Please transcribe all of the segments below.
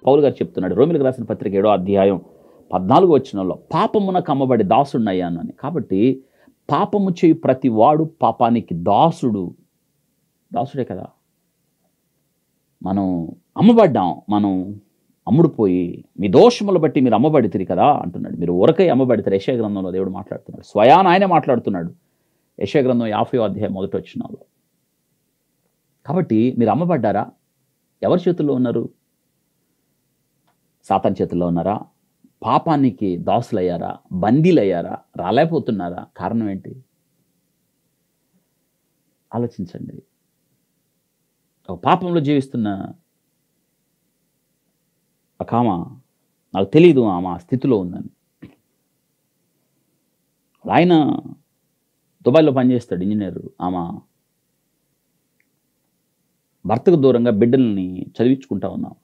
పౌలు గారు చెప్తున్నాడు రోమిలకు రాసిన పత్రిక 7వ అధ్యాయం 14వ వచనంలో పాపమునకు అమ్మబడి దాసుడినయ్యాను అని. కాబట్టి పాపము చేయు ప్రతి వాడు పాపానికి దాసుడే కదా. మనం అమ్మబడ్డాం, మనం అమ్ముడుపోయి మీ దోషములు బట్టి మీరు అమ్మబడితిరి కదా అంటున్నాడు. మీరు ఊరకై అమ్మబడితారు. యెషయా గ్రంథంలో దేవుడు మాట్లాడుతున్నాడు, స్వయాన ఆయనే మాట్లాడుతున్నాడు. యెషయా గ్రంథం 50వ అధ్యాయం 1వ వచనంలో. కాబట్టి మీరు అమ్మబడ్డారా? ఎవరి చేతుల్లో ఉన్నారు? సాతాను చేతుల్లో ఉన్నారా? పాపానికి దాసులయ్యారా? బందీలయ్యారా? రాలేకపోతున్నారా? కారణం ఏంటి? ఆలోచించండి. ఒక పాపంలో జీవిస్తున్న ఒక ఆమె, నాకు తెలీదు ఆమె ఆ స్థితిలో ఉందని. ఆయన దుబాయ్లో పనిచేస్తాడు, ఇంజనీరు. ఆమె భర్తకు దూరంగా బిడ్డల్ని చదివించుకుంటా ఉన్నాం.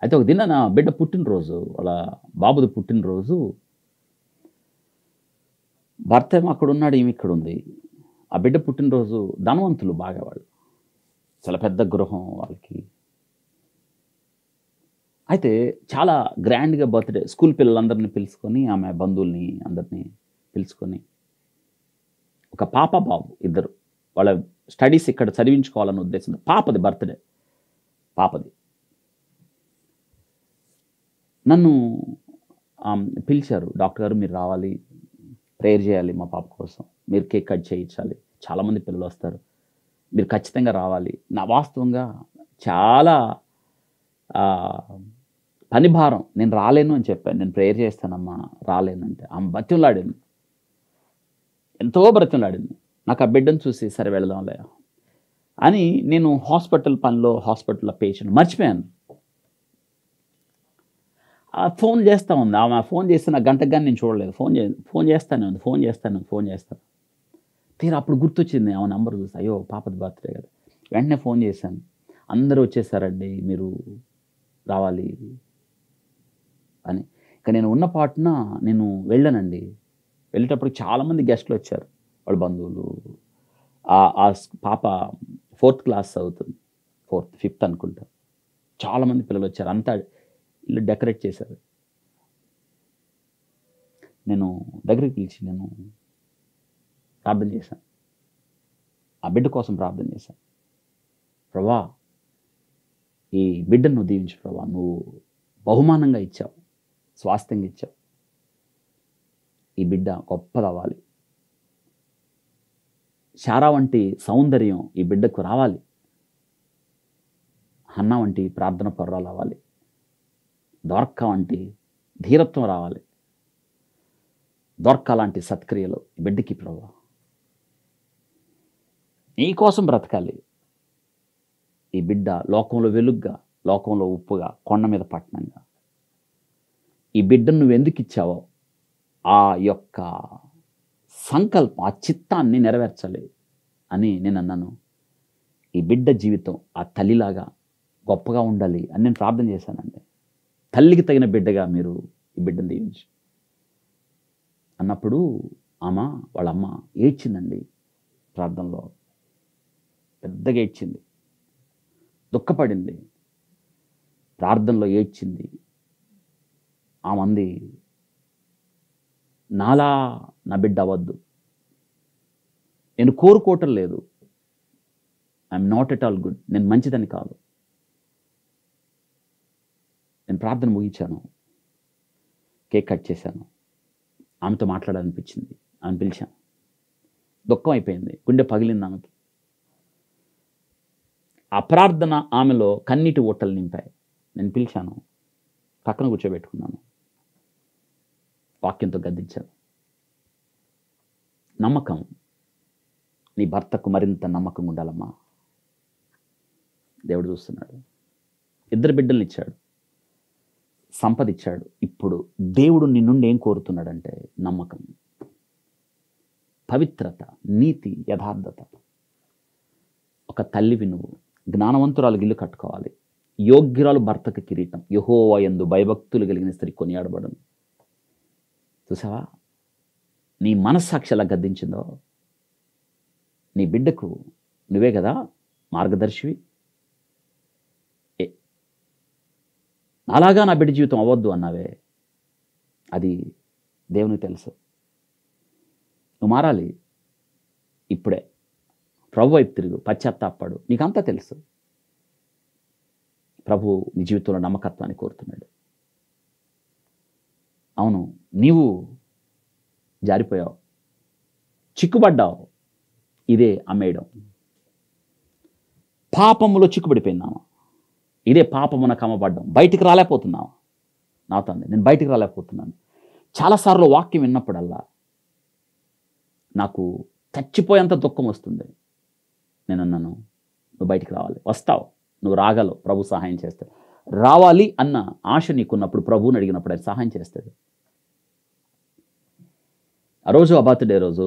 అయితే ఒక దిన నా బిడ్డ పుట్టినరోజు, వాళ్ళ బాబుది పుట్టినరోజు. భర్త ఏమో అక్కడ ఉన్నాడు, ఈమె ఇక్కడ ఉంది. ఆ బిడ్డ పుట్టినరోజు ధనవంతులు బాగా, వాళ్ళు చాలా పెద్ద గృహం వాళ్ళకి. అయితే చాలా గ్రాండ్గా బర్త్డే, స్కూల్ పిల్లలందరినీ పిలుచుకొని, ఆమె బంధువుల్ని అందరినీ పిలుచుకొని, ఒక పాప బాబు ఇద్దరు, వాళ్ళ స్టడీస్ ఇక్కడ చదివించుకోవాలన్న ఉద్దేశంతో పాపది బర్త్డే, పాపది. నన్ను పిలిచారు, డాక్టర్ గారు మీరు రావాలి, ప్రేయర్ చేయాలి మా పాప కోసం, మీరు కేక్ కట్ చేయించాలి, చాలామంది పిల్లలు వస్తారు, మీరు ఖచ్చితంగా రావాలి. నా వాస్తవంగా చాలా పని భారం, నేను రాలేను అని చెప్పాను. నేను ప్రేయర్ చేస్తానమ్మా, రాలేనంటే ఆమె బ్రతిమలాడింది, ఎంతో బ్రతిమలాడింది. నాకు ఆ బిడ్డను చూసి సరే వెళదాంలే అని, నేను హాస్పిటల్ పనిలో, హాస్పిటల్లో పేషెంట్ మర్చిపోయాను. ఫోన్ చేస్తూ ఉంది ఆమె. ఫోన్ చేస్తే నాకు గంటకు కానీ నేను చూడలేదు. ఫోన్ చేస్తాను. తీరా అప్పుడు గుర్తొచ్చింది ఆమె నంబర్ చూస్తే, అయ్యో పాపది బర్త్డే కదా. వెంటనే ఫోన్ చేశాను, అందరూ వచ్చేసారండి, మీరు రావాలి అని. ఇక నేను ఉన్న పాటున నేను వెళ్ళానండి. వెళ్ళేటప్పుడు చాలామంది గెస్టులు వచ్చారు, వాళ్ళ బంధువులు. ఆ పాప 4th క్లాస్ చదువుతుంది, 4th 5th అనుకుంటా. చాలామంది పిల్లలు వచ్చారు, అంతా ఇల్లు డెకరేట్ చేశారు. నేను దగ్గరికి పిలిచి నేను ప్రార్థన చేశాను, ఆ బిడ్డ కోసం ప్రార్థన చేశాను. ప్రభా, ఈ బిడ్డను నువ్వు దీవించు ప్రభా, నువ్వు బహుమానంగా ఇచ్చావు, స్వాస్థ్యంగా ఇచ్చావు. ఈ బిడ్డ గొప్పదవ్వాలి, శారా వంటి సౌందర్యం ఈ బిడ్డకు రావాలి, హన్నా వంటి ప్రార్థన పర్రాలు అవ్వాలి, దొర్క వంటి ధీరత్వం రావాలి, దొర్క లాంటి సత్క్రియలు ఈ బిడ్డకి ప్రభా, నీ కోసం బ్రతకాలి. ఈ బిడ్డ లోకంలో వెలుగ్గా, లోకంలో ఉప్పుగా, కొండ మీద పట్టణంగా. ఈ బిడ్డను నువ్వు ఎందుకు ఇచ్చావో ఆ యొక్క సంకల్పం, ఆ చిత్తాన్ని నెరవేర్చాలి అని నేను అన్నాను. ఈ బిడ్డ జీవితం ఆ తల్లిలాగా గొప్పగా ఉండాలి అని నేను ప్రార్థన చేశానండి. తల్లికి తగిన బిడ్డగా మీరు ఈ బిడ్డను దీవించు అన్నప్పుడు వాళ్ళ అమ్మ ఏడ్చిందండి. ప్రార్థనలో పెద్దగా ఏడ్చింది, దుఃఖపడింది, ప్రార్థనలో ఏడ్చింది. ఆమంది, నాలా నా బిడ్డ అవ్వద్దు, నేను కోరుకోవటం లేదు, I'm not at all good, నేను మంచిదని కాదు. నేను ప్రార్థన ముగించాను, కేక్ కట్ చేశాను, ఆమెతో మాట్లాడాలనిపించింది, ఆమెను పిలిచాను. దుఃఖం అయిపోయింది, గుండె పగిలింది ఆమెకి. ఆ ప్రార్థన ఆమెలో కన్నీటి ఓటలు నింపాయి. నేను పిలిచాను, పక్కన కూర్చోబెట్టుకున్నాను, వాక్యంతో గద్దించాను. నమ్మకం, నీ భర్తకు మరింత నమ్మకం ఉండాలమ్మా. దేవుడు చూస్తున్నాడు. 2 బిడ్డల్ని ఇచ్చాడు, సంపద ఇచ్చాడు. ఇప్పుడు దేవుడు నీ నుండి ఏం కోరుతున్నాడంటే నమ్మకం, పవిత్రత, నీతి, యథార్థత. ఒక తల్లివి నువ్వు, జ్ఞానవంతురాలు ఇల్లు కట్టుకోవాలి, యోగ్యురాలు భర్తకు కిరీటం, యెహోవా యందు భయభక్తులు కలిగిన స్త్రీ కొనియాడబడను. చూసావా, నీ మనస్సాక్షి ఎలా గద్దించిందో. నీ బిడ్డకు నువ్వే కదా మార్గదర్శివి. అలాగా నా బిడ్డ జీవితం అవ్వద్దు అన్నావే, అది దేవునికి తెలుసు. నువ్వు మారాలి ఇప్పుడే. ప్రభు వైపు తిరుగు, పశ్చాత్తాపడు. నీకంతా తెలుసు. ప్రభు నీ జీవితంలో నమ్మకత్వాన్ని కోరుతున్నాడు. అవును, నీవు జారిపోయావు, చిక్కుబడ్డావు. ఇదే అమ్మేయడం. పాపములో చిక్కుబడిపోయినామా, ఇదే పాపమున కమ్మబడ్డం. బయటికి రాలేకపోతున్నావా? నా తండ్రి, నేను బయటికి రాలేకపోతున్నాను. చాలాసార్లు వాక్యం విన్నప్పుడల్లా నాకు చచ్చిపోయేంత దుఃఖం వస్తుంది. నేను అన్నాను, నువ్వు బయటికి రావాలి, వస్తావు, నువ్వు రాగలవు, ప్రభు సహాయం చేస్తాడు. రావాలి అన్న ఆశ నీకున్నప్పుడు ప్రభువుని అడిగినప్పుడు ఆయన సహాయం చేస్తాడు. ఆ రోజు ఆ బర్త్డే రోజు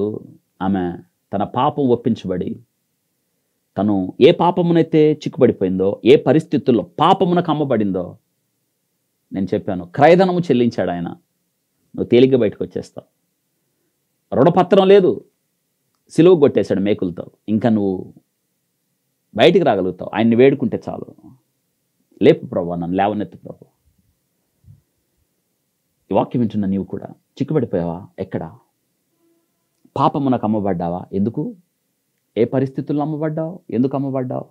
ఆమె తన పాపం ఒప్పించబడి, తను ఏ పాపమునైతే చిక్కుబడిపోయిందో, ఏ పరిస్థితుల్లో పాపమునకు అమ్మబడిందో, నేను చెప్పాను, క్రయధనము చెల్లించాడు ఆయన. నువ్వు తేలిగ్గా బయటకు వచ్చేస్తావు. రుణపత్రం లేదు, సిలువ కొట్టేశాడు మేకులతో. ఇంకా నువ్వు బయటికి రాగలుగుతావు. ఆయన్ని వేడుకుంటే చాలు. లేపు ప్రభు, నన్ను లేవనెత్తు ప్రభు. ఈ వాక్యం వింటున్న నీవు కూడా చిక్కుబడిపోయావా? ఎక్కడ? పాపమునకు అమ్మబడ్డావా? ఎందుకు? ఏ పరిస్థితుల్లో అమ్మబడ్డావు? ఎందుకు అమ్మబడ్డావు?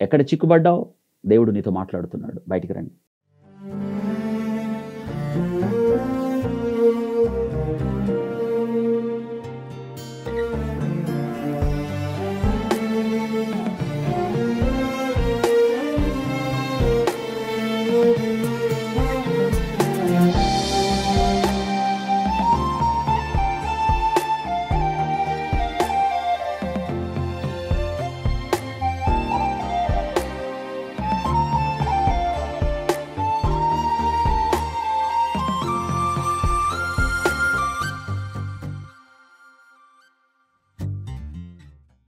ఎక్కడ చిక్కుబడ్డావు? దేవుడు నీతో మాట్లాడుతున్నాడు. బయటికి రండి.